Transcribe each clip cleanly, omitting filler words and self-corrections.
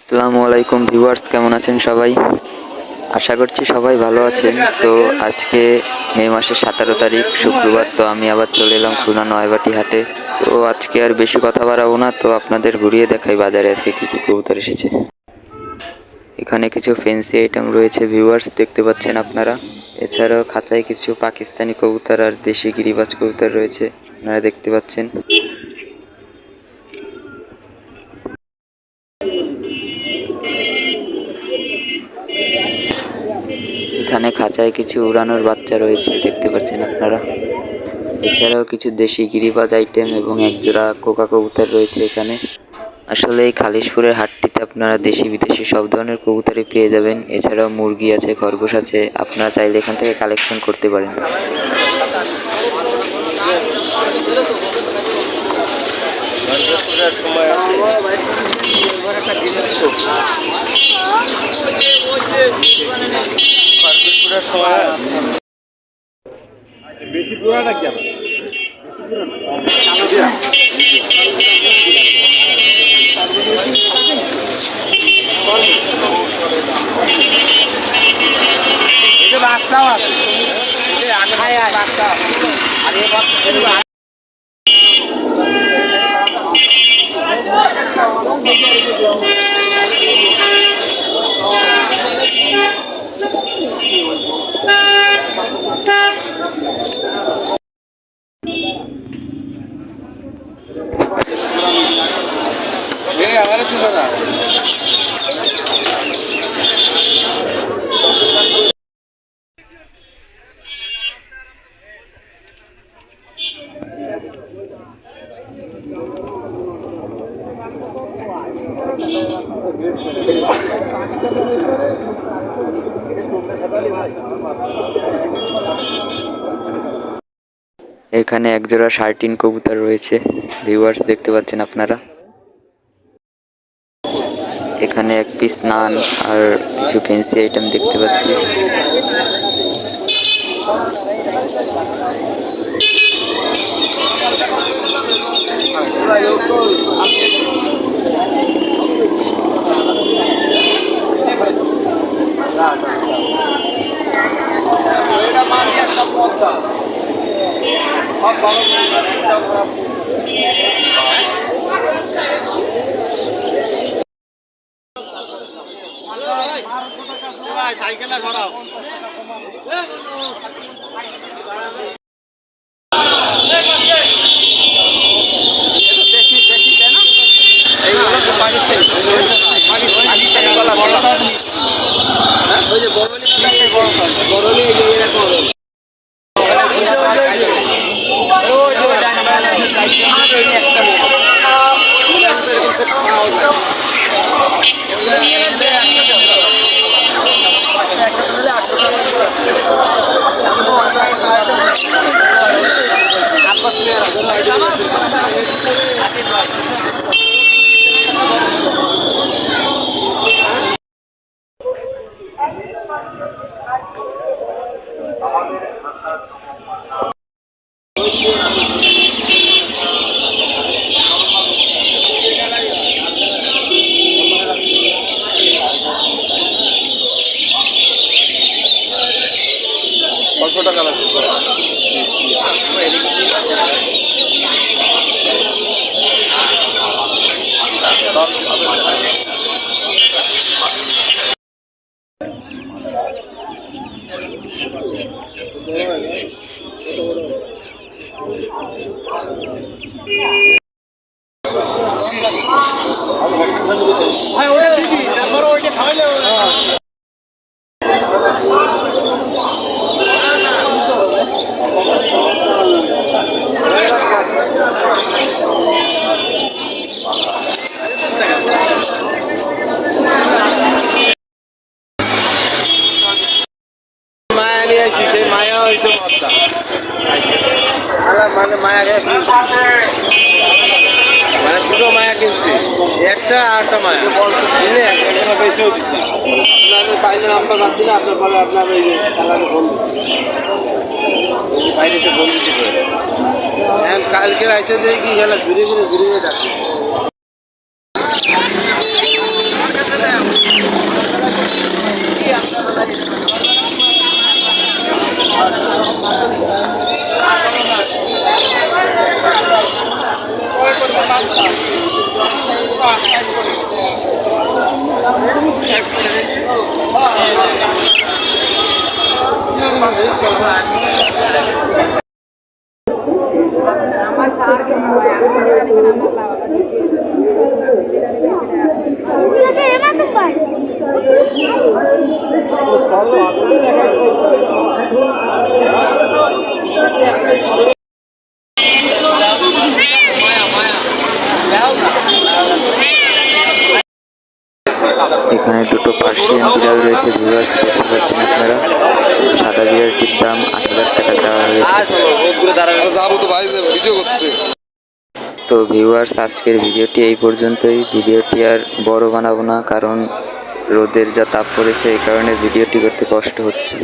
আসসালামু আলাইকুম ভিউয়ার্স, কেমন আছেন সবাই? আশা করছি সবাই ভালো আছেন। তো আজকে মে মাসের 17 তারিখ শুক্রবার। তো আমি আবার চলে এলাম খুলনা নয়াবাটি হাটে। তো আজকে আর বেশি কথা বাড়াবো না, তো আপনাদের ঘুরিয়ে দেখাই বাজারে আজকে কী কী কবুতর এসেছে। এখানে কিছু ফ্যান্সি আইটেম রয়েছে ভিউয়ার্স, দেখতে পাচ্ছেন আপনারা। এছাড়াও খাঁচায় কিছু পাকিস্তানি কবুতর আর দেশি গিরিবাজ কবুতর রয়েছে, আপনারা দেখতে পাচ্ছেন। এখানে খাঁচায় কিছু উড়ানোর বাচ্চা রয়েছে, দেখতে পাচ্ছেন আপনারা। এছাড়াও কিছু দেশি গিরিবাজ আইটেম এবং একজোড়া কোকা কবুতর রয়েছে এখানে। আসলে এই খালিশপুরের হাটটিতে আপনারা দেশি বিদেশি সব ধরনের কবুতরই পেয়ে যাবেন। এছাড়াও মুরগি আছে, খরগোশ আছে, আপনারা চাইলে এখান থেকে কালেকশন করতে পারেন। বেশি পুরাটা কি আবার বাচ্চাও আছে বাচ্চা আর এ বাচ্চা এখানে একজোড়া শার্টিন কবুতর রয়েছে ভিউয়ার্স, দেখতে পাচ্ছেন আপনারা। এখানে এক পিস নান আর কিছু ফ্যান্সি আইটেম দেখতে পাচ্ছি। সাইকেলটা ধরাও কত টাকা লাগবে ভাই ওটা দিবি তারপর ওইটা খাওয়াইলে মায়া নিয়ে আসি, সেই মায়া হয়েছে মতটা মানে মায়া মানে দুটো মায়া কিনছি, একটা আর একটা মায়া বুঝলে একটা বেশিও দিচ্ছি। আপনার বাইরে নাম্বার পাচ্ছি না, আপনার পরে আপনার ওই খেলাতে ফোন বাইরেতে ফোন দিতে এখন কালকে আইসে দেখি খেলা ঘুরে ঘুরে যাচ্ছে। এখানে দুটো পার্সিয়ান বিড়াল রয়েছে ভিউয়ার্স, দেখতে পাচ্ছেন আপনারা। সাদা বিড়ালটির দাম 8,000 টাকা চাওয়া হয়েছে। যাবো তো ভাই, ভিডিও করছে। তো ভিউয়ার্স, আজকের ভিডিওটি এই পর্যন্তই। ভিডিওটি আর বড় বানাবো না, কারণ রোদের যা তাপ পড়েছে এই কারণে ভিডিওটি করতে কষ্ট হচ্ছে।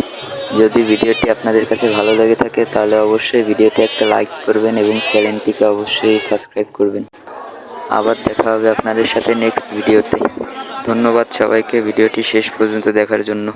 যদি ভিডিওটি আপনাদের কাছে ভালো লেগে থাকে তাহলে অবশ্যই ভিডিওটি একটা লাইক করবেন এবং চ্যানেলটিকে অবশ্যই সাবস্ক্রাইব করবেন। আবার দেখা হবে আপনাদের সাথে নেক্সট ভিডিওতে। ধন্যবাদ সবাইকে ভিডিওটি শেষ পর্যন্ত দেখার জন্য।